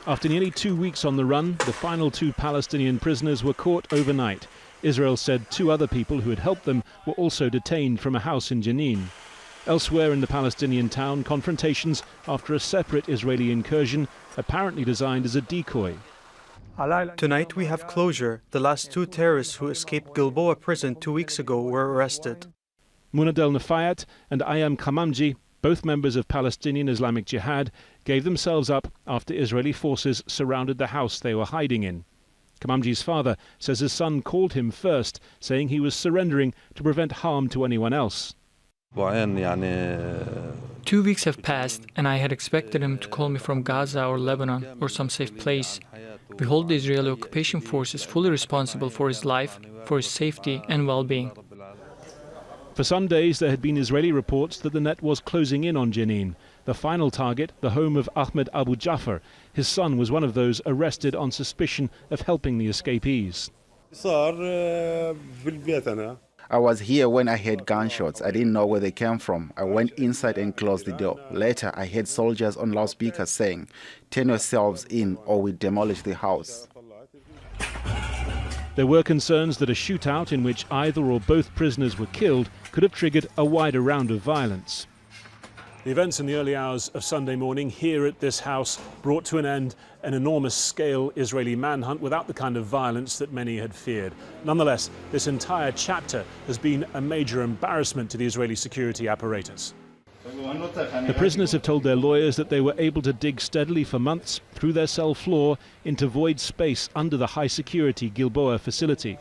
After nearly 2 weeks on the run, the final 2 Palestinian prisoners were caught overnight. Israel said 2 other people who had helped them were also detained from a house in Jenin. Elsewhere in the Palestinian town, confrontations after a separate Israeli incursion, apparently designed as a decoy. Tonight we have closure. The last 2 terrorists who escaped Gilboa prison 2 weeks ago were arrested. Munadel Infai'at and Ayham Kamamji, both members of Palestinian Islamic Jihad, gave themselves up after Israeli forces surrounded the house they were hiding in. Kamamji's father says his son called him first, saying he was surrendering to prevent harm to anyone else. 2 weeks have passed, and I had expected him to call me from Gaza or Lebanon or some safe place. We hold the Israeli occupation forces fully responsible for his life, for his safety and well-being. For some days there had been Israeli reports that the net was closing in on Jenin. The final target, the home of AHMED Abu JAFFER. His son was one of those arrested on suspicion of helping the escapees. I was here when I heard gunshots. I didn't know where they came from. I went inside and closed the door. Later, I heard soldiers on loudspeakers saying, "Turn yourselves in or we demolish the house." There were concerns that a shootout in which either or both prisoners were killed could have triggered a wider round of violence. The events in the early hours of Sunday morning here at this house brought to an end an enormous-scale Israeli manhunt without the kind of violence that many had feared. Nonetheless, this entire chapter has been a major embarrassment to the Israeli security apparatus. The prisoners have told their lawyers that they were able to dig steadily for months through their cell floor into void space under the high-security Gilboa facility,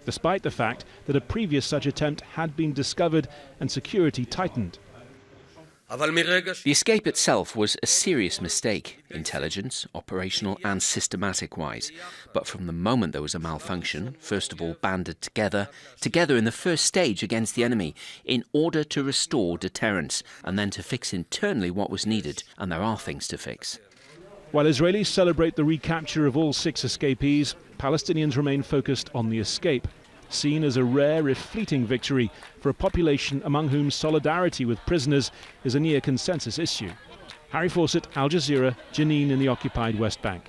despite the fact that a previous such attempt had been discovered and security tightened. The escape itself was a serious mistake, intelligence, operational and systematic-wise. But from the moment there was a malfunction, first of all banded together in the first stage against the enemy, in order to restore deterrence, and then to fix internally what was needed, and there are things to fix. While Israelis celebrate the recapture of all 6 escapees, Palestinians remain focused on the escape, seen as a rare if fleeting victory for a population among whom solidarity with prisoners is a near consensus issue. Harry Fawcett, Al Jazeera, Jenin in the occupied West Bank.